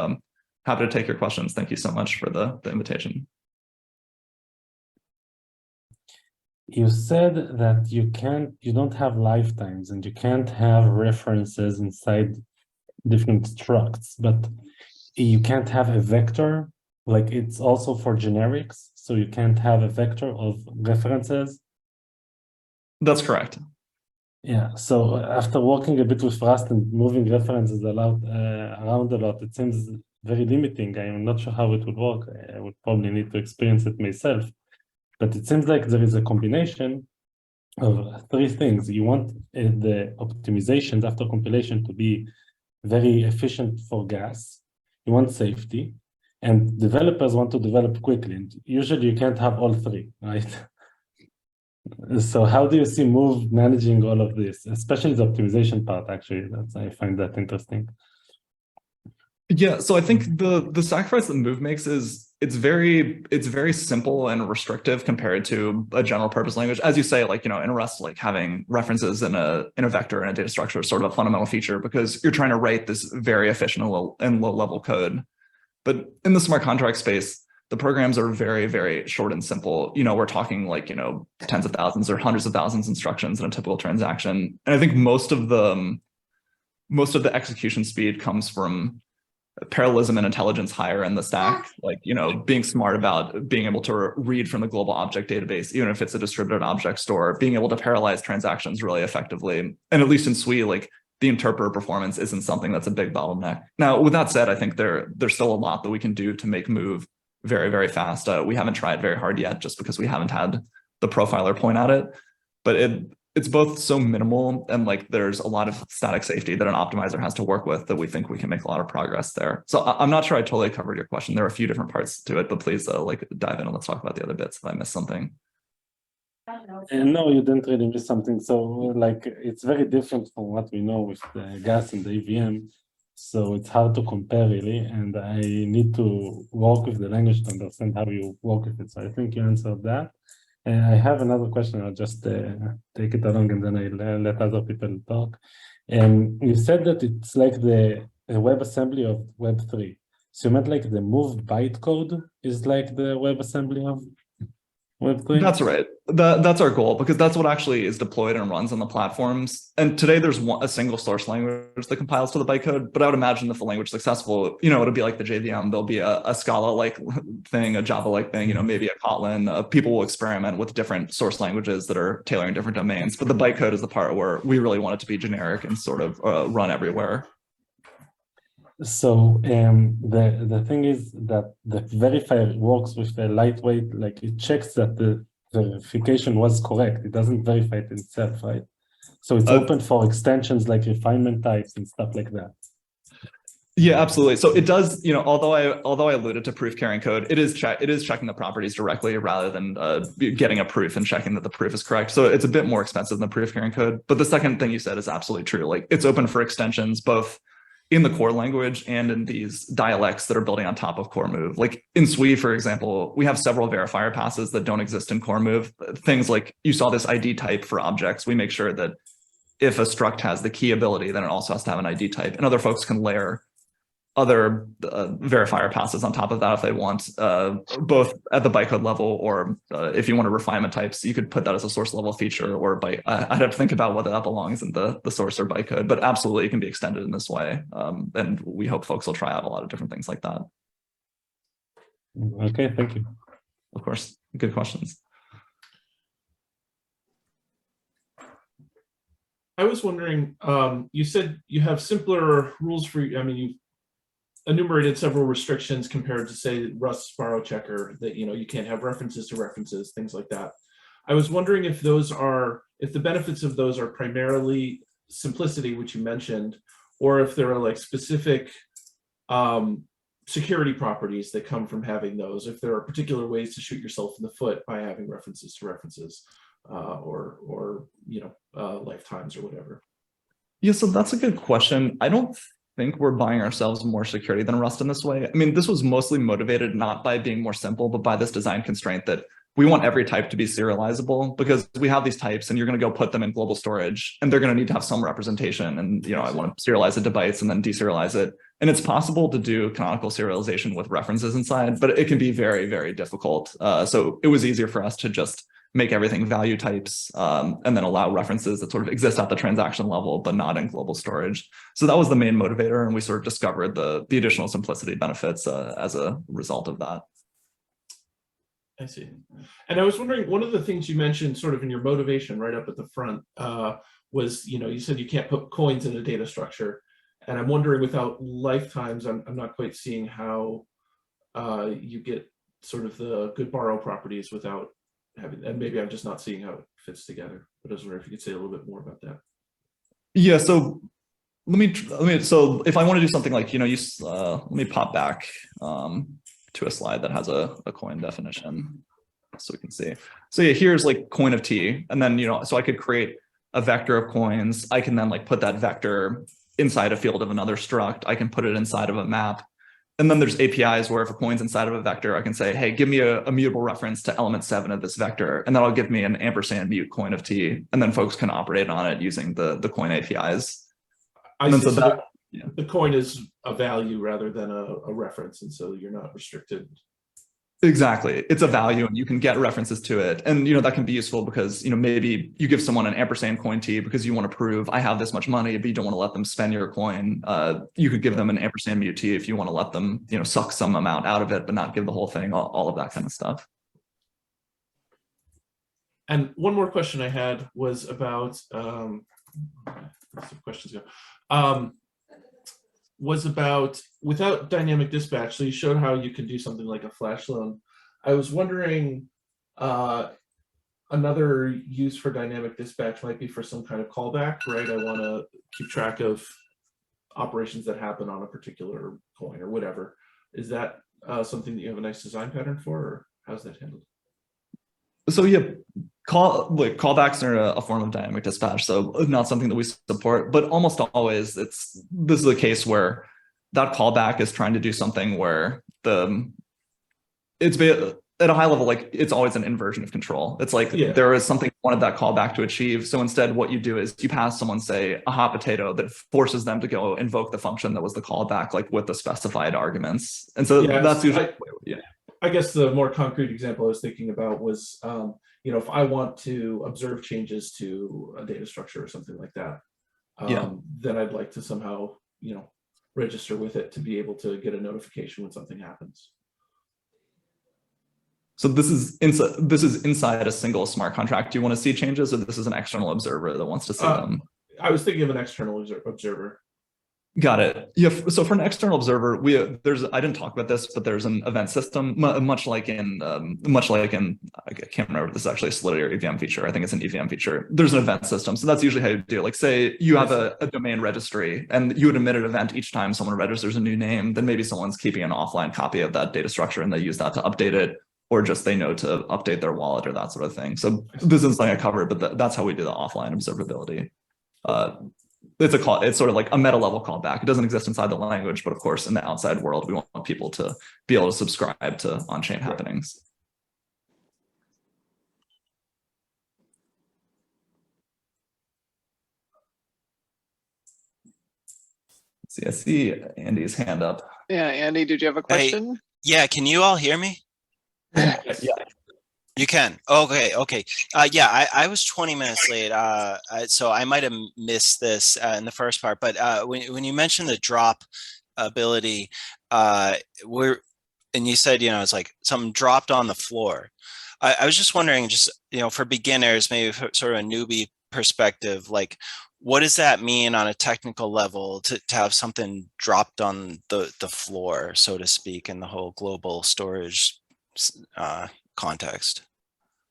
happy to take your questions. Thank you so much for the invitation. You said that you don't have lifetimes and you can't have references inside different structs, but you can't have a vector, like it's also for generics, so you can't have a vector of references. That's correct. Yeah, so after working a bit with Rust and moving references around a lot, it seems very limiting. I'm not sure how it would work. I would probably need to experience it myself. But it seems like there is a combination of 3 things. You want the optimizations after compilation to be very efficient for gas. You want safety, and developers want to develop quickly. And usually you can't have all 3, right? So how do you see Move managing all of this, especially the optimization part? Actually, I find that interesting. Yeah, so I think the sacrifice that Move makes is it's very simple and restrictive compared to a general purpose language. As you say, like, you know, in Rust, like having references in a vector and a data structure is sort of a fundamental feature because you're trying to write this very efficient and low level code. But in the smart contract space, the programs are very short and simple. You know, we're talking like, you know, tens of thousands or hundreds of thousands instructions in a typical transaction. And I think most of the execution speed comes from parallelism and intelligence higher in the stack, like, you know, being smart about being able to read from the global object database, even if it's a distributed object store, being able to parallelize transactions really effectively. And at least in Sui, like the interpreter performance isn't something that's a big bottleneck. Now, with that said, I think there's still a lot that we can do to make Move very fast. We haven't tried very hard yet just because we haven't had the profiler point at it, but it's both so minimal and like there's a lot of static safety that an optimizer has to work with that we think we can make a lot of progress there. So I'm not sure I totally covered your question. There are a few different parts to it, but please like dive in and let's talk about the other bits if I missed something. No, you didn't really miss something. So like it's very different from what we know with the gas and the EVM. So it's hard to compare really. And I need to work with the language to understand how you work with it. So I think you answered that. I have another question. I'll just take it along and then I'll let other people talk. And you said that it's like the WebAssembly of Web3. So you meant like the Move bytecode is like the WebAssembly of Web3? That's right. That's our goal because that's what actually is deployed and runs on the platforms. And today there's a single source language that compiles to the bytecode. But I would imagine if the language is successful, you know, it'll be like the JVM. There'll be a Scala-like thing, a Java-like thing, you know, maybe a Kotlin. People will experiment with different source languages that are tailoring different domains. But the bytecode is the part where we really want it to be generic and sort of run everywhere. So the thing is that the verifier works with a lightweight, like it checks that the verification was correct. It doesn't verify it itself, right? So it's open for extensions like refinement types and stuff like that. Yeah, absolutely. So it does, you know, although I alluded to proof carrying code, it is checking the properties directly rather than getting a proof and checking that the proof is correct. So it's a bit more expensive than proof carrying code. But the second thing you said is absolutely true. Like it's open for extensions, both in the core language and in these dialects that are building on top of core Move. Like in Sui, for example, we have several verifier passes that don't exist in core Move. Things like you saw this ID type for objects. We make sure that if a struct has the key ability, then it also has to have an ID type. And other folks can layer other verifier passes on top of that if they want, both at the bytecode level, or if you want to refinement types, you could put that as a source level feature, or I'd have to think about whether that belongs in the source or bytecode, but absolutely it can be extended in this way. And we hope folks will try out a lot of different things like that. Okay, thank you. Of course, good questions. I was wondering, you said you have simpler rules for, I mean, you enumerated several restrictions compared to, say, Rust's borrow checker, that, you know, you can't have references to references, things like that. I was wondering if those are, if the benefits of those are primarily simplicity, which you mentioned, or if there are like specific security properties that come from having those, if there are particular ways to shoot yourself in the foot by having references to references, or you know, lifetimes or whatever. Yeah, so that's a good question. I don't think we're buying ourselves more security than Rust in this way. I mean, this was mostly motivated not by being more simple, but by this design constraint that we want every type to be serializable, because we have these types and you're going to go put them in global storage and they're going to need to have some representation. And, you know, I want to serialize it to bytes and then deserialize it. And it's possible to do canonical serialization with references inside, but it can be very, very difficult. So it was easier for us to just make everything value types, and then allow references that sort of exist at the transaction level, but not in global storage. So that was the main motivator. And we sort of discovered the additional simplicity benefits as a result of that. I see. And I was wondering, one of the things you mentioned sort of in your motivation right up at the front was, you know, you said you can't put coins in a data structure. And I'm wondering, without lifetimes, I'm not quite seeing how you get sort of the good borrow properties without having, and maybe I'm just not seeing how it fits together. But I was wondering if you could say a little bit more about that. Yeah, so let me so if I want to do something like, you know, let me pop back to a slide that has a coin definition so we can see. So yeah, here's like coin of T, and then, you know, so I could create a vector of coins. I can then like put that vector inside a field of another struct. I can put it inside of a map. And then there's APIs where if a coin's inside of a vector, I can say, hey, give me a mutable reference to element 7 of this vector, and that'll give me an ampersand mute coin of T, and then folks can operate on it using the coin APIs. I see. So So yeah. the coin is a value rather than a reference, and so you're not restricted. Exactly. It's a value and you can get references to it. And, you know, that can be useful because, you know, maybe you give someone an ampersand coin T because you want to prove I have this much money, but you don't want to let them spend your coin. You could give them an ampersand mute T if you want to let them, you know, suck some amount out of it, but not give the whole thing, all of that kind of stuff. And one more question I had was about, questions go. Was about, without dynamic dispatch, so you showed how you could do something like a flash loan. I was wondering, another use for dynamic dispatch might be for some kind of callback, right? I want to keep track of operations that happen on a particular coin or whatever. Is that something that you have a nice design pattern for, or how's that handled? So yeah, callbacks are a form of dynamic dispatch, so not something that we support, but almost always this is a case where that callback is trying to do something where it's at a high level, like it's always an inversion of control. It's like there is something you wanted that callback to achieve. So instead what you do is you pass someone, say, a hot potato that forces them to go invoke the function that was the callback, like with the specified arguments. And so that's usually, I guess the more concrete example I was thinking about was, you know, if I want to observe changes to a data structure or something like that, then I'd like to somehow, you know, register with it to be able to get a notification when something happens. So this is inside a single smart contract. Do you want to see changes, or this is an external observer that wants to see them? I was thinking of an external observer. Got it. Yeah. So for an external observer, I didn't talk about this, but there's an event system, much like in I can't remember if this is actually a Solidity or EVM feature. I think it's an EVM feature. There's an event system. So that's usually how you do it. Like, say you have a domain registry and you would emit an event each time someone registers a new name, then maybe someone's keeping an offline copy of that data structure and they use that to update it, or just they know to update their wallet or that sort of thing. So this isn't something I covered, but that's how we do the offline observability. It's sort of like a meta level callback. It doesn't exist inside the language, but of course, in the outside world, we want people to be able to subscribe to on-chain happenings. See, I see Andy's hand up. Yeah, Andy, did you have a question? Yeah, can you all hear me? Yeah. You can. Okay, okay. Yeah, I was 20 minutes late, so I might have missed this in the first part. But when you mentioned the drop ability, and you said, you know, it's like something dropped on the floor. I was just wondering, just, you know, for beginners, maybe sort of a newbie perspective, like, what does that mean on a technical level to have something dropped on the floor, so to speak, in the whole global storage context?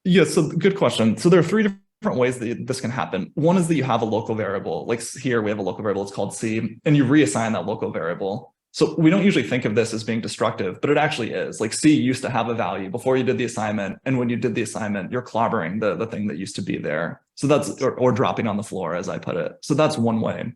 Yeah, so good question. So there are three different ways that this can happen. One is that you have a local variable, like here we have a local variable, it's called C, and you reassign that local variable. So we don't usually think of this as being destructive, but it actually is. Like C used to have a value before you did the assignment, and when you did the assignment, you're clobbering the thing that used to be there. So that's, or dropping on the floor, as I put it. So that's one way.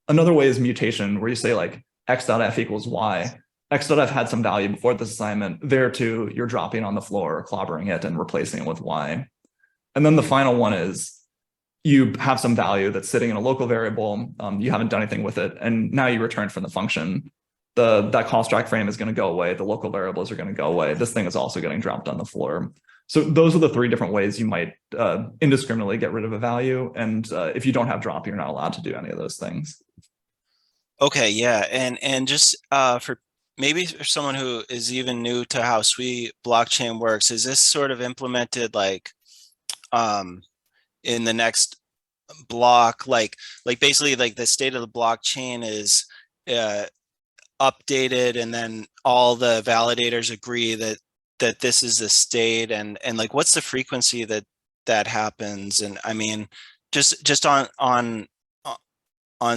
Another way is mutation, where you say like x.f equals y. X.f had some value before this assignment. There too, you're dropping on the floor, clobbering it, and replacing it with y. And then the final one is you have some value that's sitting in a local variable. You haven't done anything with it, and now you return from the function. That call stack frame is going to go away. The local variables are going to go away. This thing is also getting dropped on the floor. So those are the three different ways you might indiscriminately get rid of a value. And if you don't have drop, you're not allowed to do any of those things. Okay, yeah, and just for maybe for someone who is even new to how Sui blockchain works, is this sort of implemented like in the next block, like basically like the state of the blockchain is updated, and then all the validators agree that this is the state, and like what's the frequency that happens? And I mean, just on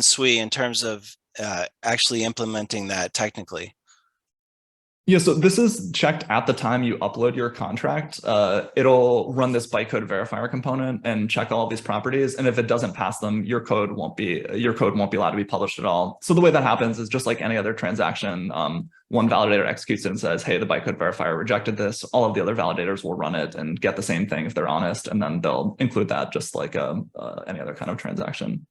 Sui in terms of actually implementing that technically. Yeah, so this is checked at the time you upload your contract. It'll run this bytecode verifier component and check all of these properties. And if it doesn't pass them, your code won't be allowed to be published at all. So the way that happens is just like any other transaction. One validator executes it and says, hey, the bytecode verifier rejected this. All of the other validators will run it and get the same thing if they're honest. And then they'll include that just like any other kind of transaction.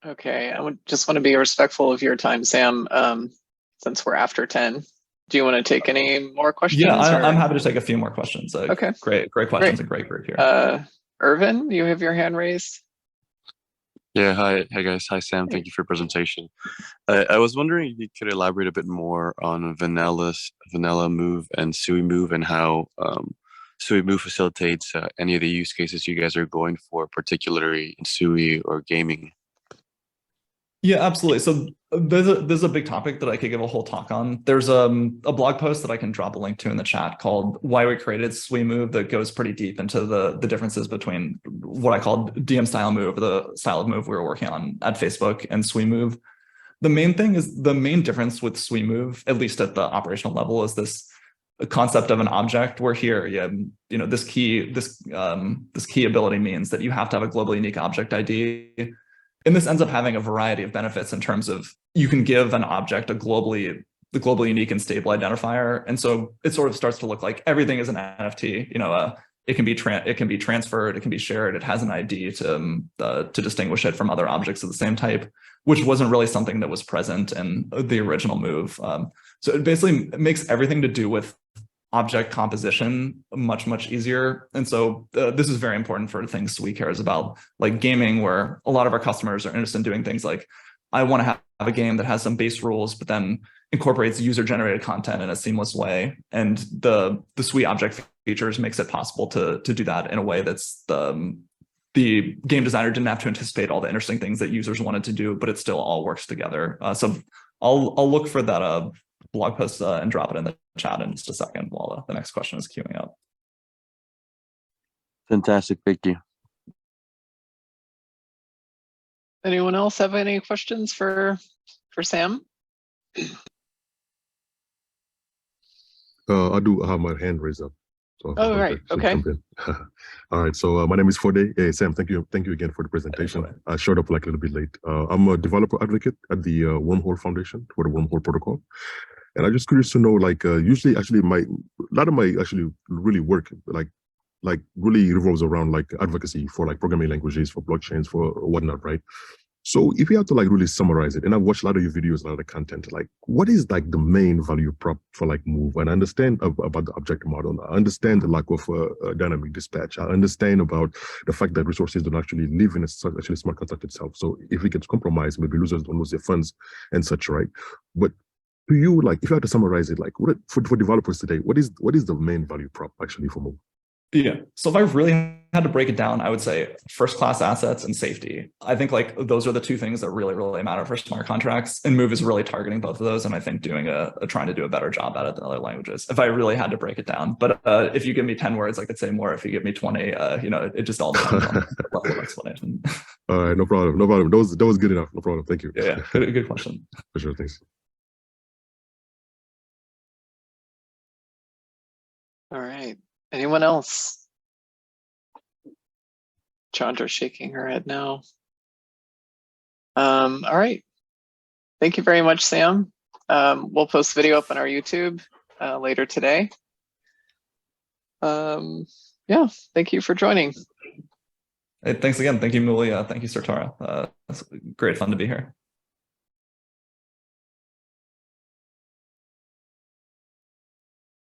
Okay, I just want to be respectful of your time, Sam, since we're after 10. Do you want to take any more questions? Yeah, I'm happy to take a few more questions. Okay. Great questions and great group here. Irvin, you have your hand raised. Yeah, hi guys. Hi, Sam. Thank you for your presentation. I was wondering if you could elaborate a bit more on Vanilla Move and Sui Move, and how Sui Move facilitates any of the use cases you guys are going for, particularly in Sui or gaming. Yeah, absolutely. So there's a big topic that I could give a whole talk on. There's a blog post that I can drop a link to in the chat called Why We Created Sui Move, that goes pretty deep into the differences between what I called DM style move, or the style of move we were working on at Facebook, and Sui Move. The main difference with Sui Move, at least at the operational level, is this concept of an object, where here, this key ability means that you have to have a globally unique object ID. And this ends up having a variety of benefits in terms of you can give an object the globally unique and stable identifier. And so it sort of starts to look like everything is an NFT. It can be transferred, it can be shared, it has an ID to distinguish it from other objects of the same type, which wasn't really something that was present in the original move. So it basically makes everything to do with object composition much easier. And so this is very important for things Sui cares about, like gaming, where a lot of our customers are interested in doing things like, I want to have a game that has some base rules, but then incorporates user-generated content in a seamless way. And the Sui object features makes it possible to do that in a way that's the game designer didn't have to anticipate all the interesting things that users wanted to do, but it still all works together. So I'll look for that blog post and drop it in the chat in just a second while the next question is queuing up. Fantastic, thank you. Anyone else have any questions for Sam? I do have my hand raised up. So oh, right. Okay. All right. So my name is Fode. Hey, Sam, thank you again for the presentation. I showed up like a little bit late. I'm a developer advocate at the Wormhole Foundation for the Wormhole Protocol. And I'm just curious to know, like, usually actually a lot of my actually really work, like like really revolves around like advocacy for like programming languages, for blockchains, for whatnot, right? So if you have to like really summarize it, and I've watched a lot of your videos, a lot of the content, like what is like the main value prop for like Move? And I understand about the object model. I understand the lack of dynamic dispatch. I understand about the fact that resources don't actually live in actually smart contract itself. So if it gets compromised, maybe users don't lose their funds and such, right? But to you, like if you had to summarize it, like what for developers today, what is the main value prop actually for Move? Yeah. So if I really had to break it down, I would say first-class assets and safety. I think like those are the two things that really, really matter for smart contracts. And Move is really targeting both of those. And I think trying to do a better job at it than other languages, if I really had to break it down. But if you give me 10 words, I could say more. If you give me 20, it just all depends on the level of explanation. All right, no problem. That was good enough. No problem. Thank you. Yeah, good question. For sure, thanks. All right. Anyone else? Chandra's shaking her head no. All right. Thank you very much, Sam. We'll post the video up on our YouTube later today. Yeah, thank you for joining. Hey, thanks again. Thank you, Mulia. Thank you, Sertara. It's great fun to be here.